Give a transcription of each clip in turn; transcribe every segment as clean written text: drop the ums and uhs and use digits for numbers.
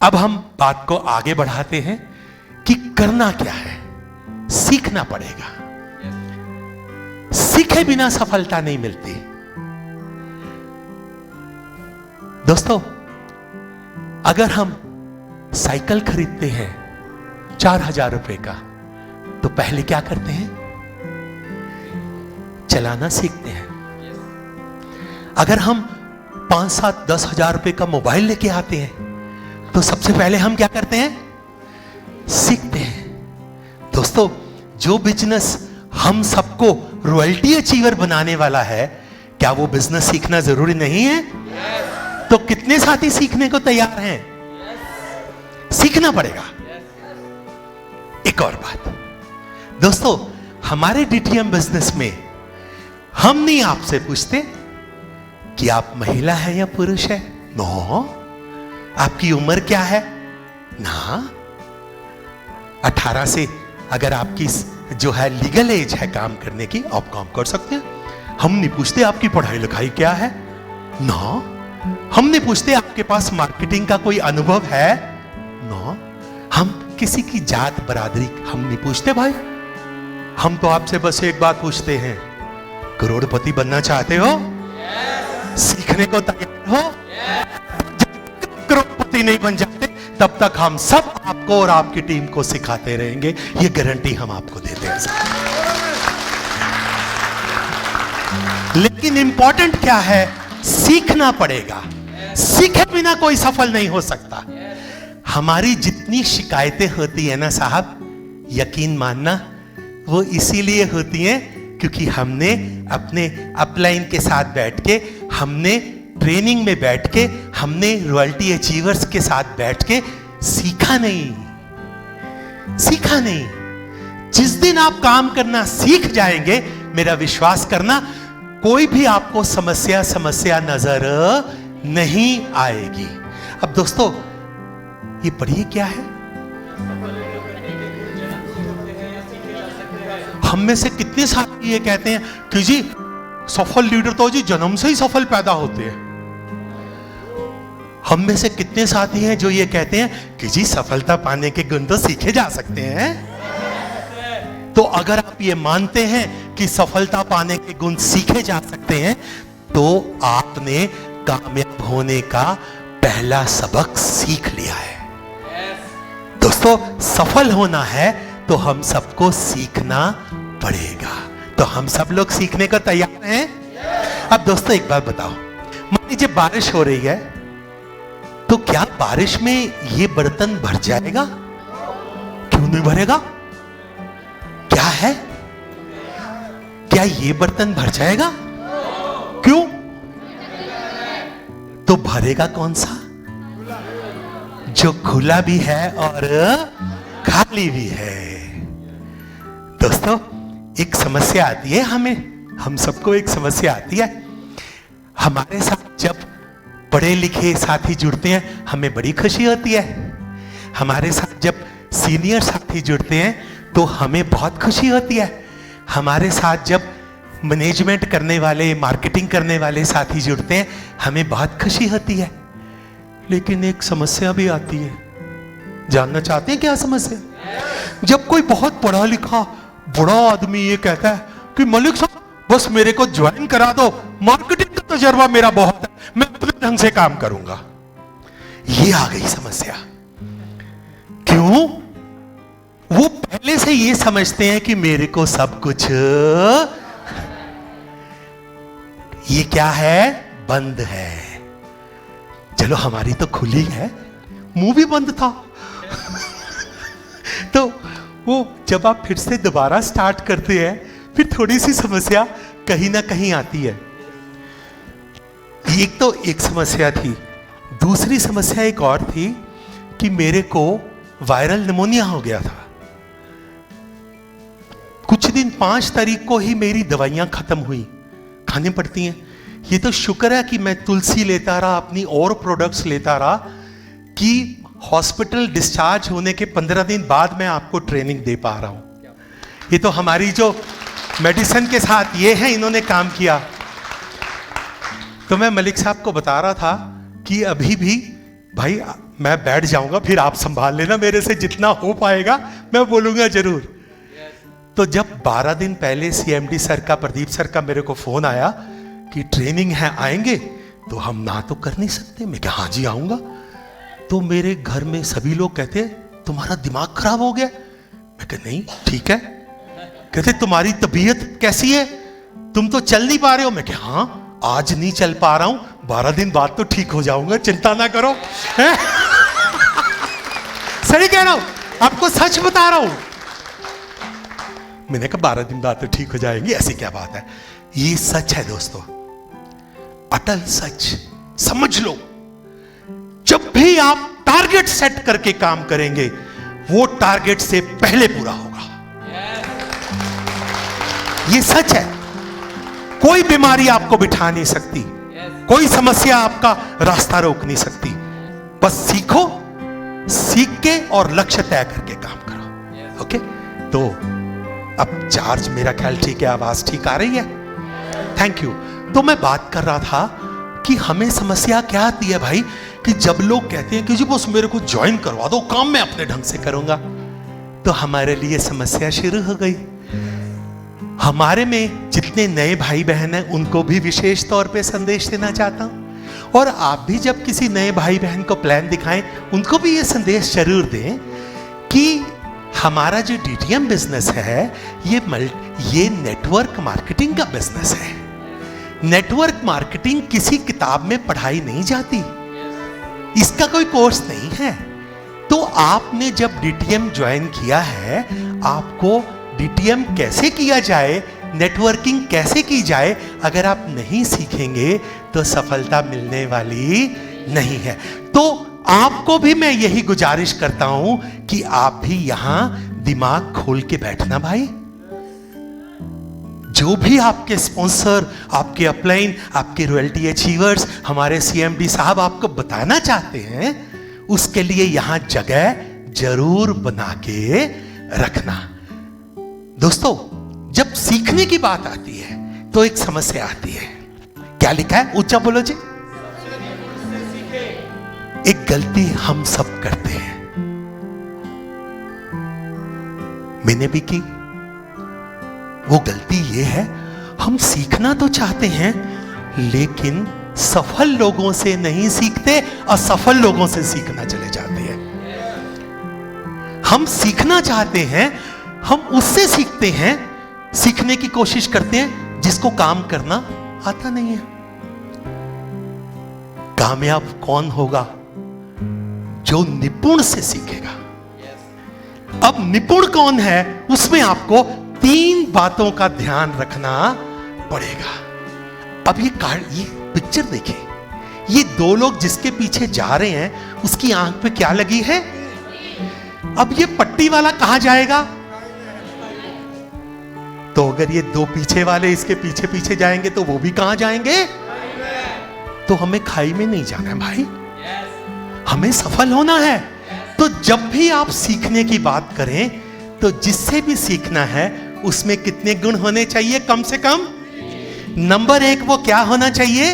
अब हम बात को आगे बढ़ाते हैं कि करना क्या है। सीखना पड़ेगा। सीखे बिना सफलता नहीं मिलती। दोस्तों, अगर हम साइकिल खरीदते हैं 4,000 रुपए का, तो पहले क्या करते हैं? चलाना सीखते हैं। अगर हम 5, 7, 10 हजार रुपए का मोबाइल लेके आते हैं, तो सबसे पहले हम क्या करते हैं? सीखते हैं। दोस्तों, जो बिजनेस हम सबको रॉयल्टी अचीवर बनाने वाला है, क्या वो बिजनेस सीखना जरूरी नहीं है? तो कितने साथी सीखने को तैयार हैं? सीखना पड़ेगा। एक और बात दोस्तों, हमारे डीटीएम बिजनेस में हम नहीं आपसे पूछते कि आप महिला है या पुरुष है। नो। आपकी उम्र क्या है ना। 18 से अगर आपकी जो है लीगल एज है काम करने की, आप काम कर सकते हैं। हम नहीं पूछते आपकी पढ़ाई लिखाई क्या है ना। हम नहीं पूछते आपके पास मार्केटिंग का कोई अनुभव है ना। हम किसी की जात बरादरी हम नहीं पूछते भाई। हम तो आपसे बस एक बात पूछते हैं, करोड़पति बनना चाहते हो? सीखने को तैयार हो? जब तक करोड़पति नहीं बन जाते, तब तक हम सब आपको और आपकी टीम को सिखाते रहेंगे। ये गारंटी हम आपको देते हैं। लेकिन इंपॉर्टेंट क्या है? सीखना पड़ेगा। सीखे बिना कोई सफल नहीं हो सकता। हमारी जितनी शिकायतें होती है ना साहब, यकीन मानना वो इसीलिए होती हैं क्योंकि हमने अपने अपलाइन के साथ बैठ के, हमने ट्रेनिंग में बैठ के, हमने रॉयल्टी अचीवर्स के साथ बैठ के सीखा नहीं। जिस दिन आप काम करना सीख जाएंगे, मेरा विश्वास करना, कोई भी आपको समस्या नजर नहीं आएगी। अब दोस्तों, ये पढ़िए क्या है। हम में से कितने साथी ये कहते हैं कि जी सफल लीडर तो जी जन्म से ही सफल पैदा होते हैं। हम में से कितने साथी हैं जो ये कहते हैं कि जी सफलता पाने के गुण तो सीखे जा सकते हैं। तो अगर आप ये मानते हैं कि सफलता पाने के गुण सीखे जा सकते हैं, तो आपने कामयाब होने का पहला सबक सीख लिया है। दोस्तों, सफल होना है तो हम सबको सीखना पड़ेगा। तो हम सब लोग सीखने को तैयार हैं? अब दोस्तों, एक बात बताओ, मान लीजिए बारिश हो रही है, तो क्या बारिश में ये बर्तन भर जाएगा? क्यों नहीं भरेगा? क्या है? क्या ये बर्तन भर जाएगा? क्यों? तो भरेगा कौन सा? जो खुला भी है और खाली भी है। दोस्तों, एक समस्या आती है हम सबको एक समस्या आती है। हमारे साथ जब पढ़े लिखे साथी जुड़ते हैं, हमें बड़ी खुशी होती है। हमारे साथ जब सीनियर साथी जुड़ते हैं, तो हमें बहुत खुशी होती है। हमारे साथ जब मैनेजमेंट करने वाले, मार्केटिंग करने वाले साथी जुड़ते हैं, हमें बहुत खुशी होती है। लेकिन एक समस्या भी आती है। जानना चाहते हैं क्या समस्या? जब कोई बहुत पढ़ा लिखा बड़ा आदमी ये कहता है कि मलिक साहब बस मेरे को ज्वाइन करा दो, मार्केटिंग का तजर्बा मेरा बहुत है, मैं अपने ढंग से काम करूंगा। ये आ गई समस्या। क्यों? वो पहले से ये समझते हैं कि मेरे को सब कुछ, ये क्या है? बंद है। चलो, हमारी तो खुली है, मुंह भी बंद था। तो वो जब आप फिर से दोबारा स्टार्ट करते हैं, फिर थोड़ी सी समस्या कहीं ना कहीं आती है। एक तो एक समस्या थी। दूसरी समस्या एक और थी कि मेरे को वायरल निमोनिया हो गया था। कुछ दिन 5 तारीख को ही मेरी दवाइयां खत्म हुई, खानी पड़ती हैं। ये तो शुक्र है कि मैं तुलसी लेता रहा, अपनी और प्रोडक्ट्स लेता रहा, कि हॉस्पिटल डिस्चार्ज होने के 15 दिन बाद मैं आपको ट्रेनिंग दे पा रहा हूं। ये तो हमारी जो मेडिसिन के साथ ये है, इन्होंने काम किया। तो मैं मलिक साहब को बता रहा था कि अभी भी भाई मैं बैठ जाऊंगा, फिर आप संभाल लेना, मेरे से जितना हो पाएगा मैं बोलूंगा जरूर। तो जब 12 दिन पहले सीएमडी सर का, प्रदीप सर का मेरे को फोन आया कि ट्रेनिंग है, आएंगे, तो हम ना तो कर नहीं सकते। मैं कहा हाँ जी आऊंगा। तो मेरे घर में सभी लोग कहते तुम्हारा दिमाग खराब हो गया। मैं कहा नहीं ठीक है। कहते तुम्हारी तबीयत कैसी है, तुम तो चल नहीं पा रहे हो। मैं कहा हाँ आज नहीं चल पा रहा हूं, 12 दिन बाद तो ठीक हो जाऊंगा, चिंता ना करो। सही कह रहा हूं, आपको सच बता रहा हूं। मैंने कहा 12 दिन बाद तो ठीक हो जाएंगे, ऐसी क्या बात है। ये सच है दोस्तों, अटल सच, समझ लो। जब भी आप टारगेट सेट करके काम करेंगे, वो टारगेट से पहले पूरा होगा। ये सच है। कोई बीमारी आपको बिठा नहीं सकती, कोई समस्या आपका रास्ता रोक नहीं सकती। बस सीखो, सीख के और लक्ष्य तय करके काम करो। ओके, तो अब चार्ज मेरा ख्याल ठीक है, आवाज ठीक आ रही है, थैंक यू। तो मैं बात कर रहा था कि हमें समस्या क्या आती है भाई, कि जब लोग कहते हैं कि जी बस मेरे को ज्वाइन करवा दो, काम मैं अपने ढंग से करूंगा, तो हमारे लिए समस्या शुरू हो गई। हमारे में जितने नए भाई बहन हैं उनको भी विशेष तौर पे संदेश देना चाहता हूं, और आप भी जब किसी नए भाई बहन को प्लान दिखाएं, उनको भी ये संदेश जरूर दें कि हमारा जो डीटीएम बिजनेस है ये नेटवर्क मार्केटिंग का बिजनेस है। नेटवर्क मार्केटिंग किसी किताब में पढ़ाई नहीं जाती, इसका कोई कोर्स नहीं है। तो आपने जब डीटीएम ज्वाइन किया है, आपको डीटीएम कैसे किया जाए, नेटवर्किंग कैसे की जाए, अगर आप नहीं सीखेंगे तो सफलता मिलने वाली नहीं है। तो आपको भी मैं यही गुजारिश करता हूं कि आप भी यहां दिमाग खोल के बैठना भाई। जो भी आपके स्पॉन्सर, आपके अपलाइन, आपके रॉयल्टी अचीवर्स, हमारे सीएमडी साहब आपको बताना चाहते हैं, उसके लिए यहां जगह जरूर बना के रखना। दोस्तों, जब सीखने की बात आती है तो एक समस्या आती है। क्या लिखा है, ऊंचा बोलो जी। एक गलती हम सब करते हैं, मैंने भी की। वो गलती ये है, हम सीखना तो चाहते हैं लेकिन सफल लोगों से नहीं सीखते, असफल लोगों से सीखना चले जाते हैं। हम सीखना चाहते हैं, हम उससे सीखते हैं, सीखने की कोशिश करते हैं जिसको काम करना आता नहीं है। कामयाब कौन होगा, जो निपुण से सीखेगा। अब निपुण कौन है, उसमें आपको 3 बातों का ध्यान रखना पड़ेगा। अब ये पिक्चर देखिए, ये 2 लोग जिसके पीछे जा रहे हैं, उसकी आंख पे क्या लगी है। अब ये पट्टी वाला कहां जाएगा, तो अगर ये 2 पीछे वाले इसके पीछे पीछे जाएंगे तो वो भी कहां जाएंगे। तो हमें खाई में नहीं जाना है भाई, हमें सफल होना है। तो जब भी आप सीखने की बात करें, तो जिससे भी सीखना है उसमें कितने गुण होने चाहिए, कम से कम। नंबर 1 वो क्या होना चाहिए,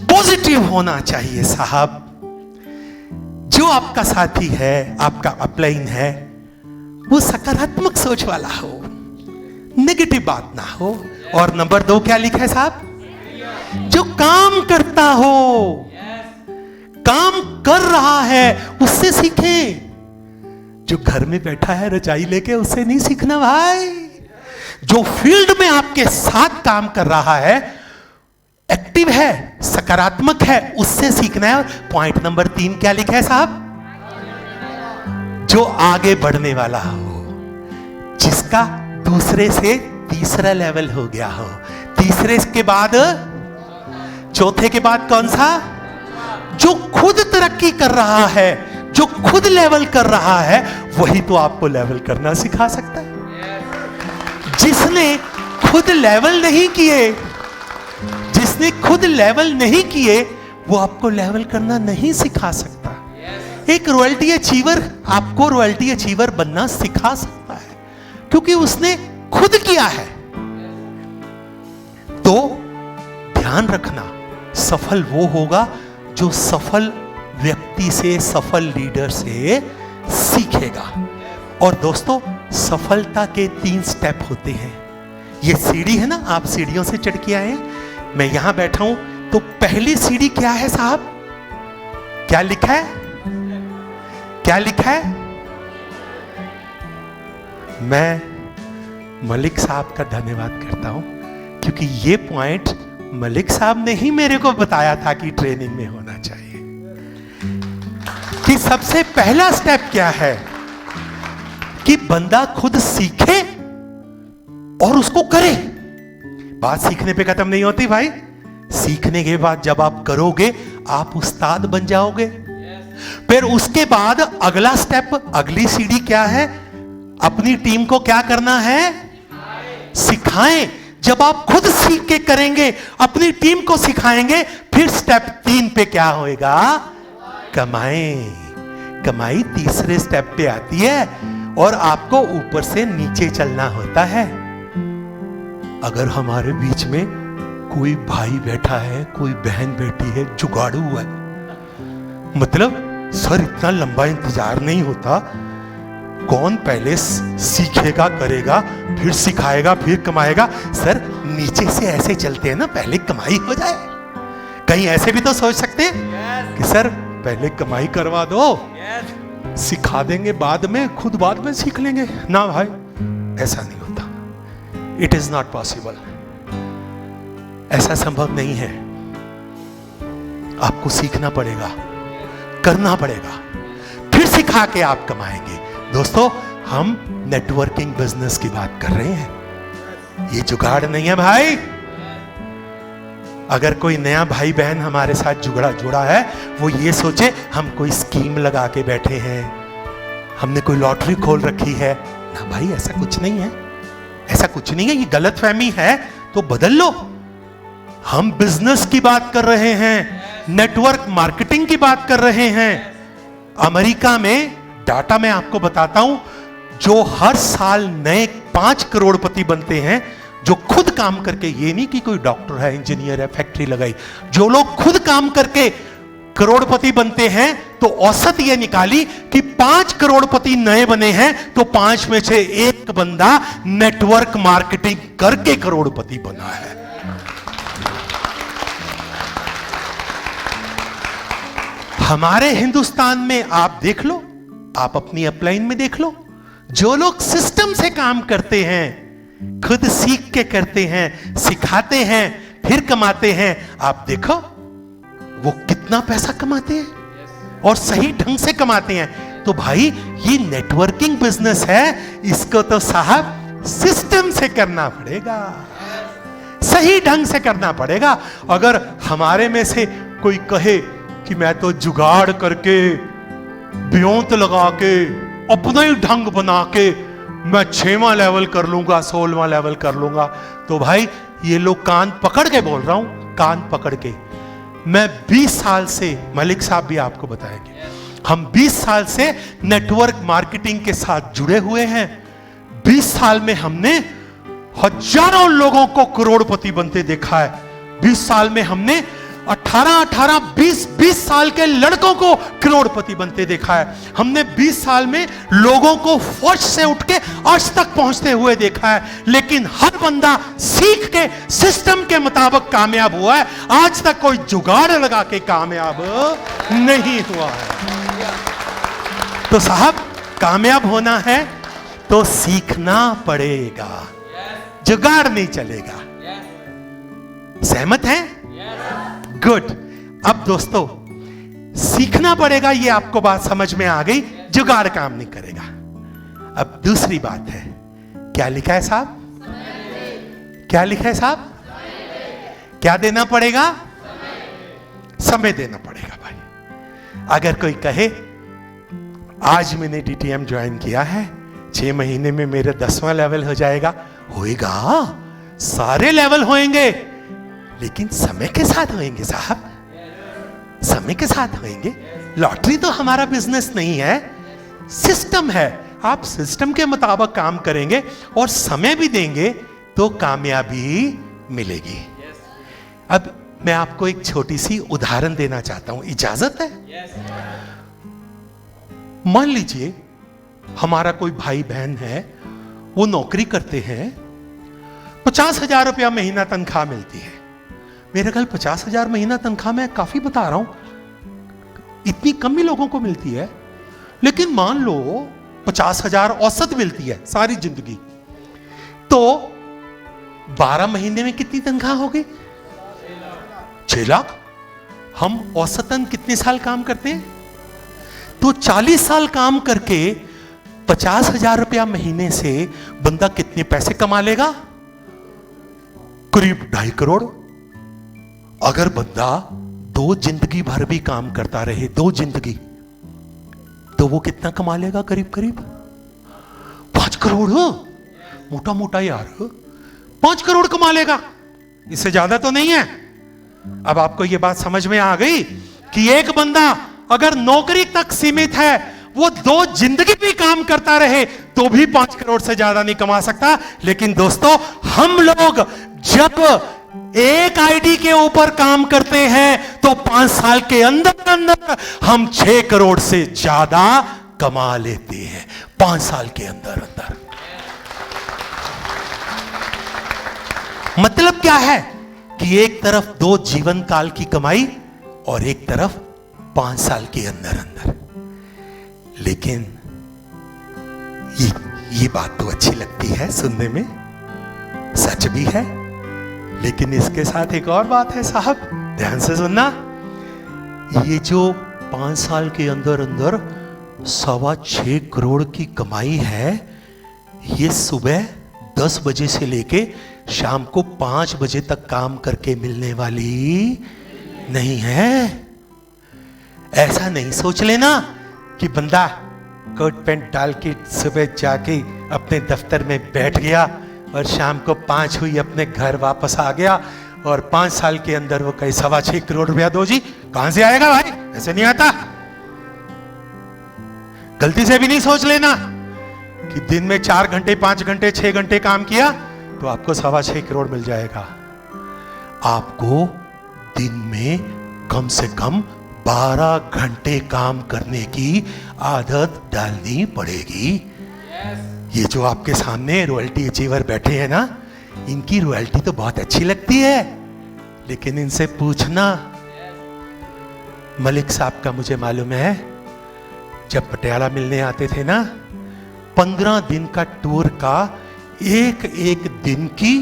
पॉजिटिव होना चाहिए साहब। जो आपका साथी है, आपका अपलाइन है, वो सकारात्मक सोच वाला हो, नेगेटिव बात ना हो। और नंबर 2 क्या लिखा है साहब, जो काम करता हो, काम कर रहा है, उससे सीखें। जो घर में बैठा है रजाई लेके, उससे नहीं सीखना भाई। जो फील्ड में आपके साथ काम कर रहा है, एक्टिव है, सकारात्मक है, उससे सीखना है। और पॉइंट नंबर 3 क्या लिखा है साहब, जो आगे बढ़ने वाला हो, जिसका दूसरे से तीसरा लेवल हो गया हो, तीसरे के बाद चौथे के बाद कौन सा, जो खुद तरक्की कर रहा है, जो खुद लेवल कर रहा है, वही तो आपको लेवल करना सिखा सकता है। जिसने खुद लेवल नहीं किए, जिसने खुद लेवल नहीं किए, वो आपको लेवल करना नहीं सिखा सकता। एक रॉयल्टी अचीवर आपको रॉयल्टी अचीवर बनना सिखा सकता है, क्योंकि उसने खुद किया है। तो ध्यान रखना, सफल वो होगा जो सफल व्यक्ति से, सफल लीडर से सीखेगा। और दोस्तों, सफलता के 3 स्टेप होते हैं। ये सीढ़ी है ना, आप सीढ़ियों से चढ़ के आए हैं, मैं यहां बैठा हूं, तो पहली सीढ़ी क्या है साहब? क्या लिखा है? क्या लिखा है? मैं मलिक साहब का धन्यवाद करता हूं, क्योंकि ये पॉइंट मलिक साहब ने ही मेरे को बताया था कि ट्रेनिंग में होना चाहिए। कि सबसे पहला स्टेप क्या है कि बंदा खुद सीखे और उसको करे। बात सीखने पे खत्म नहीं होती भाई। सीखने के बाद जब आप करोगे, आप उस्ताद बन जाओगे। फिर उसके बाद अगला स्टेप, अगली सीढ़ी क्या है? अपनी टीम को क्या करना है? सिखाएं। जब आप खुद सीख के करेंगे, अपनी टीम को सिखाएंगे, फिर स्टेप 3 पे क्या होएगा? कमाएं। कमाई तीसरे स्टेप पे आती है और आपको ऊपर से नीचे चलना होता है। अगर हमारे बीच में कोई भाई बैठा है, कोई बहन बैठी है, जुगाड़ू है, मतलब सर इतना लंबा इंतजार नहीं होता, कौन पहले सीखेगा, करेगा, फिर सिखाएगा, फिर कमाएगा। सर नीचे से ऐसे चलते हैं ना, पहले कमाई हो जाए। कहीं ऐसे भी तो सोच सकते हैं कि सर पहले कमाई करवा दो, सिखा देंगे बाद में, खुद बाद में सीख लेंगे। ना भाई, ऐसा नहीं होता। It is not possible. ऐसा संभव नहीं है। आपको सीखना पड़ेगा, करना पड़ेगा, फिर सिखा के आप कमाएंगे। दोस्तों, हम नेटवर्किंग बिजनेस की बात कर रहे हैं, ये जुगाड़ नहीं है भाई। अगर कोई नया भाई बहन हमारे साथ जुड़ा है, वो ये सोचे हम कोई स्कीम लगा के बैठे हैं, हमने कोई लॉटरी खोल रखी है। ना भाई, ऐसा कुछ नहीं है, ऐसा कुछ नहीं है। ये गलतफहमी है तो बदल लो। हम बिजनेस की बात कर रहे हैं, नेटवर्क मार्केटिंग की बात कर रहे हैं। अमेरिका में डाटा मैं आपको बताता हूं, जो हर साल नए 5 करोड़पति बनते हैं, जो खुद काम करके, ये नहीं कि कोई डॉक्टर है, इंजीनियर है, फैक्ट्री लगाई, जो लोग खुद काम करके करोड़पति बनते हैं, तो औसत ये निकाली कि 5 करोड़पति नए बने हैं, तो 5 में से 1 बंदा नेटवर्क मार्केटिंग करके करोड़पति बना है। हमारे हिंदुस्तान में आप देख लो, आप अपनी अपलाइन में देख लो, जो लोग सिस्टम से काम करते हैं, खुद सीख के करते हैं, सिखाते हैं, फिर कमाते हैं, आप देखो वो कितना पैसा कमाते हैं और सही ढंग से कमाते हैं। तो भाई, ये नेटवर्किंग बिजनेस है, इसको तो साहब सिस्टम से करना पड़ेगा, सही ढंग से करना पड़ेगा। अगर हमारे में से कोई कहे कि मैं तो जुगाड़ करके, ब्योंत लगा के, अपना ही ढंग बना के मैं 6वां लेवल कर लूंगा, 16वां लेवल कर लूंगा, तो भाई ये लोग कान पकड़ के बोल रहा हूं, कान पकड़ के। मैं 20 साल से, मलिक साहब भी आपको बताएंगे, हम 20 साल से नेटवर्क मार्केटिंग के साथ जुड़े हुए हैं। 20 साल में हमने हजारों लोगों को करोड़पति बनते देखा है। 20 साल में हमने 18, 20 साल के लड़कों को करोड़पति बनते देखा है। हमने 20 साल में लोगों को फर्श से उठ के अर्श तक पहुंचते हुए देखा है। लेकिन हर बंदा सीख के सिस्टम के मुताबिक कामयाब हुआ है। आज तक कोई जुगाड़ लगा के कामयाब नहीं हुआ है। तो साहब, कामयाब होना है तो सीखना पड़ेगा, जुगाड़ नहीं चलेगा। सहमत हैं? गुड। अब दोस्तों, सीखना पड़ेगा, ये आपको बात समझ में आ गई, जुगाड़ काम नहीं करेगा। अब दूसरी बात है, क्या लिखा है साहब? क्या लिखा है साहब? क्या देना पड़ेगा? समय देना पड़ेगा भाई। अगर कोई कहे आज मैंने DTM ज्वाइन किया है, 6 महीने में मेरा 10वां लेवल हो जाएगा, होएगा, सारे लेवल होंगे, लेकिन समय के साथ होंगे साहब, समय के साथ होंगे। लॉटरी तो हमारा बिजनेस नहीं है, सिस्टम है। आप सिस्टम के मुताबिक काम करेंगे और समय भी देंगे तो कामयाबी मिलेगी। अब मैं आपको एक छोटी सी उदाहरण देना चाहता हूं, इजाजत है? मान लीजिए हमारा कोई भाई बहन है, वो नौकरी करते हैं, 50,000 रुपया महीना तनख्वाह मिलती है। मेरे ख्याल 50,000 महीना तनख्वाह मैं काफी बता रहा हूं, इतनी कम ही लोगों को मिलती है। लेकिन मान लो 50,000 औसत मिलती है सारी जिंदगी, तो 12 महीने में कितनी तनख्वाह होगी? 6 लाख। हम औसतन कितने साल काम करते हैं? तो 40 साल काम करके 50,000 रुपया महीने से बंदा कितने पैसे कमा लेगा? करीब 2.5 करोड़। अगर बंदा 2 जिंदगी भर भी काम करता रहे, 2 जिंदगी, तो वो कितना कमा लेगा? करीब करीब 5 करोड़। मोटा मोटा यार 5 करोड़ कमा लेगा, इससे ज्यादा तो नहीं है। अब आपको यह बात समझ में आ गई कि एक बंदा अगर नौकरी तक सीमित है, वो 2 जिंदगी भी काम करता रहे तो भी 5 करोड़ से ज्यादा नहीं कमा सकता। लेकिन दोस्तों, हम लोग जब एक आईडी के ऊपर काम करते हैं तो 5 साल के अंदर अंदर हम 6 करोड़ से ज्यादा कमा लेते हैं। 5 साल के अंदर अंदर। मतलब क्या है कि एक तरफ 2 जीवन काल की कमाई और एक तरफ 5 साल के अंदर अंदर। लेकिन ये बात तो अच्छी लगती है सुनने में, सच भी है। लेकिन इसके साथ एक और बात है साहब, ध्यान से सुनना। ये जो 5 साल के अंदर अंदर 6.25 करोड़ की कमाई है, ये सुबह 10 बजे से लेके शाम को 5 बजे तक काम करके मिलने वाली नहीं है। ऐसा नहीं सोच लेना कि बंदा कोट पैंट डाल के सुबह जाके अपने दफ्तर में बैठ गया और शाम को 5 हुई अपने घर वापस आ गया और 5 साल के अंदर वो कहीं 6.25 करोड़ रुपया दो जी। कहां से आएगा भाई? ऐसे नहीं आता। गलती से भी नहीं सोच लेना कि दिन में 4 घंटे 5 घंटे 6 घंटे काम किया तो आपको 6.25 करोड़ मिल जाएगा। आपको दिन में कम से कम 12 घंटे काम करने की आदत डालनी पड़ेगी। ये जो आपके सामने रॉयल्टी अचीवर बैठे हैं ना, इनकी रॉयल्टी तो बहुत अच्छी लगती है, लेकिन इनसे पूछना। मलिक साहब का मुझे मालूम है, जब पटियाला मिलने आते थे ना, 15 दिन का टूर का एक एक दिन की,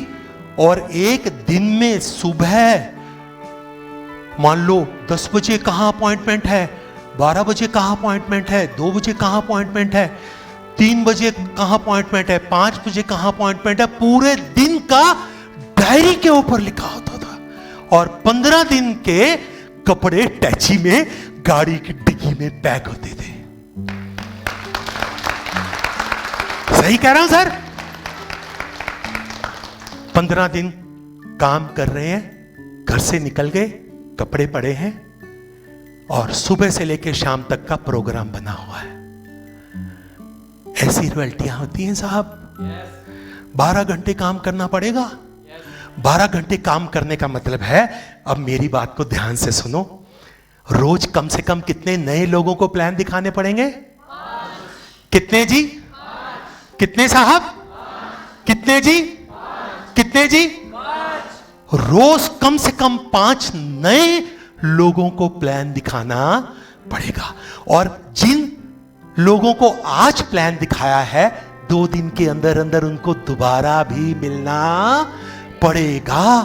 और एक दिन में सुबह मान लो 10 बजे कहां अपॉइंटमेंट है, 12 बजे कहां अपॉइंटमेंट है, 2 बजे कहां अपॉइंटमेंट है, 3 बजे कहां अपॉइंटमेंट है, 5 बजे कहां अपॉइंटमेंट है, पूरे दिन का डायरी के ऊपर लिखा होता था। और 15 दिन के कपड़े टैची में गाड़ी की डिग्गी में पैक होते थे। सही कह रहा हूं सर? 15 दिन काम कर रहे हैं, घर से निकल गए, कपड़े पड़े हैं और सुबह से लेकर शाम तक का प्रोग्राम बना हुआ है। ऐसी रॉयल्टियां होती हैं साहब। 12 घंटे काम करना पड़ेगा। 12 घंटे काम करने का मतलब है, अब मेरी बात को ध्यान से सुनो, रोज कम से कम कितने नए लोगों को प्लान दिखाने पड़ेंगे? 5। कितने जी? 5। कितने साहब? 5। कितने जी? 5। कितने जी? 5। रोज कम से कम 5 नए लोगों को प्लान दिखाना पड़ेगा। और जिन लोगों को आज प्लान दिखाया है, 2 दिन के अंदर अंदर उनको दोबारा भी मिलना पड़ेगा।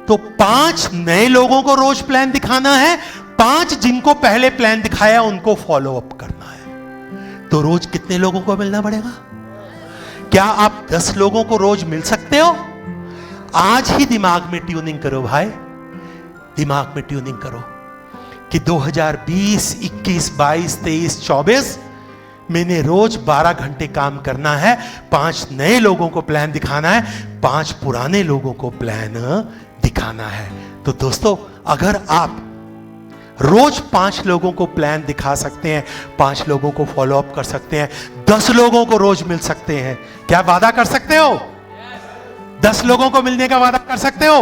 तो 5 नए लोगों को रोज प्लान दिखाना है, 5 जिनको पहले प्लान दिखाया उनको फॉलो अप करना है। तो रोज कितने लोगों को मिलना पड़ेगा? क्या आप 10 लोगों को रोज मिल सकते हो? आज ही दिमाग में ट्यूनिंग करो भाई, दिमाग में ट्यूनिंग करो कि 2020, 21, 22, 23, 24 मैंने रोज 12 घंटे काम करना है, 5 नए लोगों को प्लान दिखाना है, 5 पुराने लोगों को प्लान दिखाना है। तो दोस्तों, अगर आप रोज 5 लोगों को प्लान दिखा सकते हैं, 5 लोगों को फॉलो अप कर सकते हैं, 10 लोगों को रोज मिल सकते हैं, क्या वादा कर सकते हो? 10 लोगों को मिलने का वादा कर सकते हो?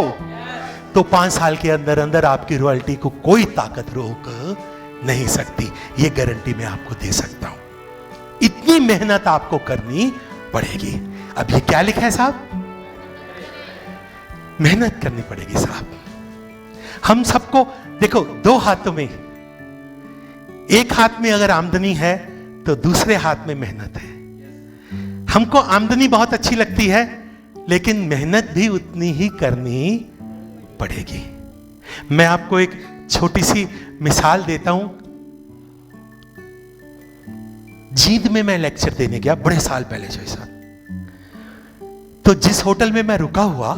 तो 5 साल के अंदर अंदर आपकी रॉयल्टी को कोई ताकत रोक नहीं सकती। ये गारंटी मैं आपको दे सकता हूं। इतनी मेहनत आपको करनी पड़ेगी। अब ये क्या लिखा है साहब? मेहनत करनी पड़ेगी साहब। हम सबको देखो, 2 हाथों में, एक हाथ में अगर आमदनी है तो दूसरे हाथ में मेहनत है। हमको आमदनी बहुत अच्छी लगती है, लेकिन मेहनत भी उतनी ही करनी पड़ेगी। मैं आपको एक छोटी सी मिसाल देता हूं। जींद में मैं लेक्चर देने गया बड़े साल पहले जैसा। तो जिस होटल में मैं रुका हुआ,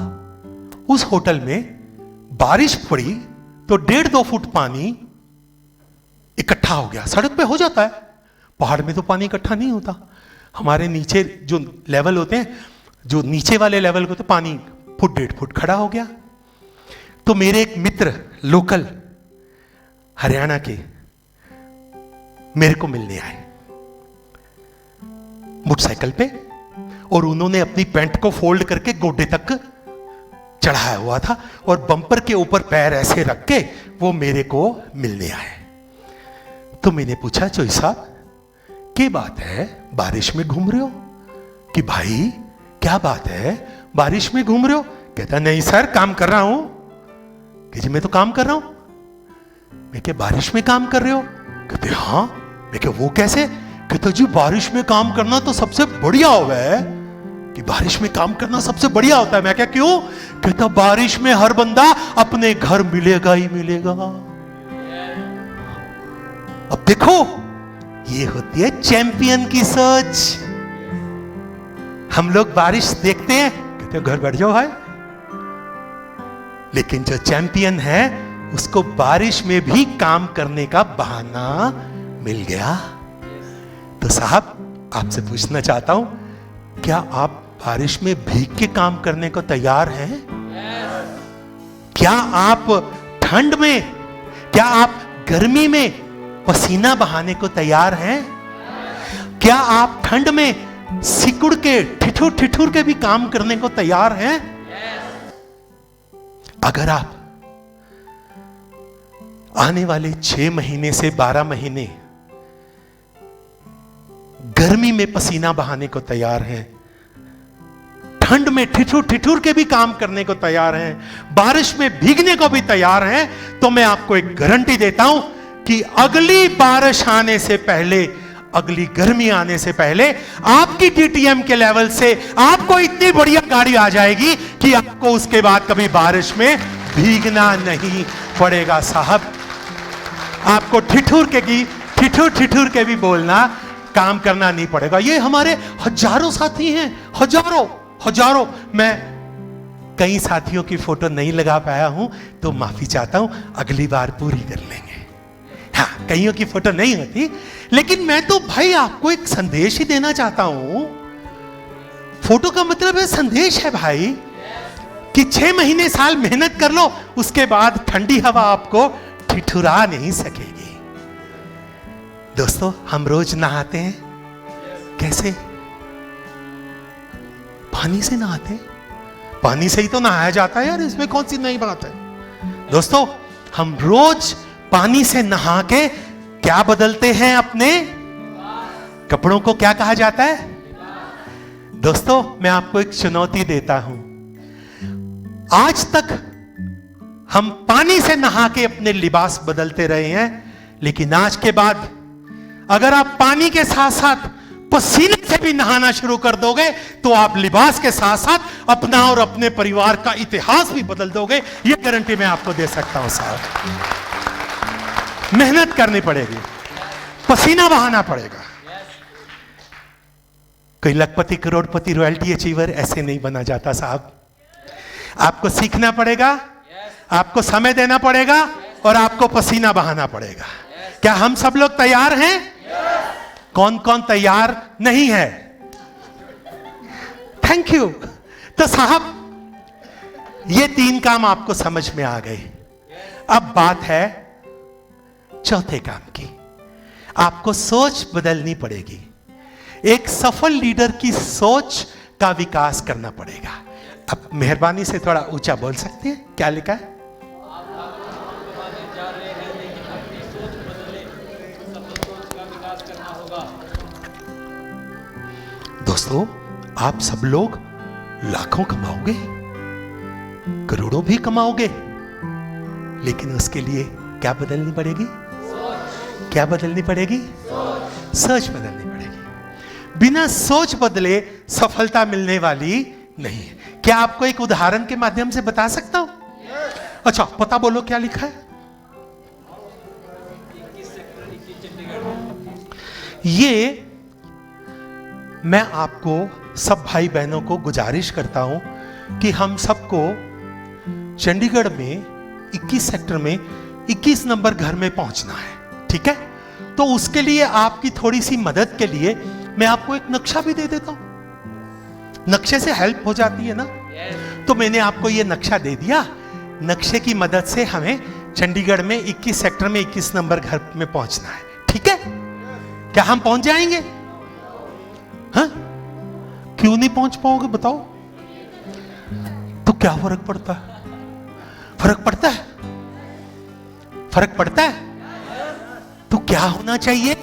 उस होटल में बारिश पड़ी तो 1.5-2 फुट पानी इकट्ठा हो गया। सड़क पे हो जाता है, पहाड़ में तो पानी इकट्ठा नहीं होता। हमारे नीचे जो लेवल होते हैं, जो नीचे वाले लेवल को, तो पानी 1.5 फुट खड़ा हो गया। तो मेरे एक मित्र लोकल हरियाणा के मेरे को मिलने आए मोटरसाइकिल पे, और उन्होंने अपनी पैंट को फोल्ड करके गोडे तक चढ़ाया हुआ था और बम्पर के ऊपर पैर ऐसे रख के वो मेरे को मिलने आए। तो मैंने पूछा, चोई साहब क्या बात है, बारिश में घूम रहे हो? कि भाई क्या बात है, बारिश में घूम रहे हो? कहता नहीं सर, काम कर रहा हूं। कि जी मैं तो काम कर रहा हूं। मैं क्या बारिश में काम कर रहे हो? कहते हाँ। मैं क्या वो कैसे? कहते जी बारिश में काम करना तो सबसे बढ़िया होगा है, कि बारिश में काम करना सबसे बढ़िया होता है। मैं क्या क्यों? कहता बारिश में हर बंदा अपने घर मिलेगा ही मिलेगा। अब देखो, ये होती है चैंपियन की सोच। हम लोग बारिश देखते हैं, कहते घर बैठ जाओ भाई, लेकिन जो चैंपियन है उसको बारिश में भी काम करने का बहाना मिल गया। तो साहब आपसे पूछना चाहता हूं, क्या आप बारिश में भीग के काम करने को तैयार हैं? क्या आप ठंड में, क्या आप गर्मी में पसीना बहाने को तैयार हैं? क्या आप ठंड में सिकुड़ के ठिठुर ठिठुर के भी काम करने को तैयार हैं? अगर आप आने वाले 6 महीने से 12 महीने गर्मी में पसीना बहाने को तैयार हैं, ठंड में ठिठुर ठिठुर के भी काम करने को तैयार हैं, बारिश में भीगने को भी तैयार हैं, तो मैं आपको एक गारंटी देता हूं कि अगली बारिश आने से पहले, अगली गर्मी आने से पहले आपकी डीटीएम के लेवल से आपको इतनी बढ़िया गाड़ी आ जाएगी कि आपको उसके बाद कभी बारिश में भीगना नहीं पड़ेगा। साहब आपको ठिठुर के भी बोलना, काम करना नहीं पड़ेगा। ये हमारे हजारों साथी हैं, हजारों। मैं कई साथियों की फोटो नहीं लगा पाया हूं, तो माफी चाहता हूं, अगली बार पूरी कर लेंगे। हाँ, कईयों की फोटो नहीं होती, लेकिन मैं तो भाई आपको एक संदेश ही देना चाहता हूं। फोटो का मतलब है संदेश है भाई, कि 6 महीने साल मेहनत कर लो, उसके बाद ठंडी हवा आपको ठिठुरा नहीं सकेगी। दोस्तों, हम रोज नहाते हैं, कैसे? पानी से नहाते हैं। पानी से ही तो नहाया जाता है यार, इसमें कौन सी नई बात है? दोस्तों, हम रोज पानी से नहा के क्या बदलते हैं? अपने कपड़ों को क्या कहा जाता है? दोस्तों, मैं आपको एक चुनौती देता हूं। आज तक हम पानी से नहा के अपने लिबास बदलते रहे हैं, लेकिन आज के बाद अगर आप पानी के साथ साथ पसीने से भी नहाना शुरू कर दोगे, तो आप लिबास के साथ साथ अपना और अपने परिवार का इतिहास भी बदल दोगे। यह गारंटी मैं आपको दे सकता हूं साहब। मेहनत करनी पड़ेगी, पसीना बहाना पड़ेगा। कोई लखपति करोड़पति रॉयल्टी अचीवर ऐसे नहीं बना जाता साहब। आपको सीखना पड़ेगा, आपको समय देना पड़ेगा, और आपको पसीना बहाना पड़ेगा। क्या हम सब लोग तैयार हैं? कौन कौन तैयार नहीं है? Thank you. तो साहब, ये 3 काम आपको समझ में आ गए। अब बात है चौथे काम की। आपको सोच बदलनी पड़ेगी। एक सफल लीडर की सोच का विकास करना पड़ेगा। अब मेहरबानी से थोड़ा ऊंचा बोल सकते हैं? क्या लिखा है? दोस्तों, आप सब लोग लाखों कमाओगे, करोड़ों भी कमाओगे, लेकिन उसके लिए क्या बदलनी पड़ेगी? क्या बदलनी पड़ेगी? सोच बदलनी पड़ेगी। बिना सोच बदले सफलता मिलने वाली नहीं है। क्या आपको एक उदाहरण के माध्यम से बता सकता हूं? अच्छा, पता बोलो क्या लिखा है? ये मैं आपको सब भाई बहनों को गुजारिश करता हूं कि हम सबको चंडीगढ़ में 21 सेक्टर में 21 नंबर घर में पहुंचना है, ठीक है? तो उसके लिए आपकी थोड़ी सी मदद के लिए मैं आपको एक नक्शा भी दे देता हूं। नक्शे से हेल्प हो जाती है ना? तो मैंने आपको ये नक्शा दे दिया। नक्शे की मदद से हमें चंडीगढ़ में 21 सेक्टर में 21 नंबर घर में पहुंचना है, ठीक है? क्या हम पहुंच जाएंगे? हाँ? क्यों नहीं पहुंच पाओगे बताओ? तो क्या फर्क पड़ता है? फर्क पड़ता है? फर्क पड़ता है? तो क्या होना चाहिए?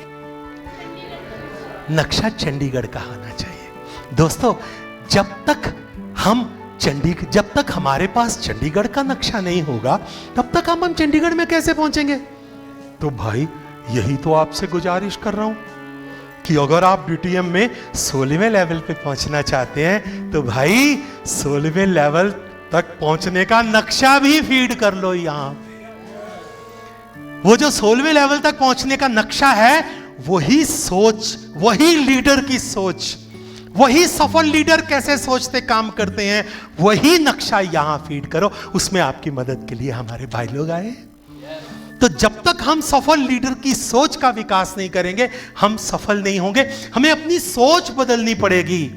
नक्शा चंडीगढ़ का होना चाहिए। दोस्तों, जब तक हमारे पास चंडीगढ़ का नक्शा नहीं होगा, तब तक हम चंडीगढ़ में कैसे पहुंचेंगे? तो भाई, यही तो आपसे गुजारिश कर रहा हूं कि अगर आप बीटीएम में 16वें लेवल पे पहुंचना चाहते हैं, तो भाई 16वें लेवल तक पहुंचने का नक्शा भी फीड कर लो यहां पे। वो जो 16वें लेवल तक पहुंचने का नक्शा है, वही सोच, वही लीडर की सोच, वही सफल लीडर कैसे सोचते काम करते हैं, वही नक्शा यहां फीड करो। उसमें आपकी मदद के लिए हमारे भाई लोग आए। तो जब तक हम सफल लीडर की सोच का विकास नहीं करेंगे, हम सफल नहीं होंगे। हमें अपनी सोच बदलनी पड़ेगी,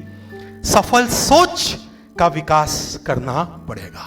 सफल सोच का विकास करना पड़ेगा।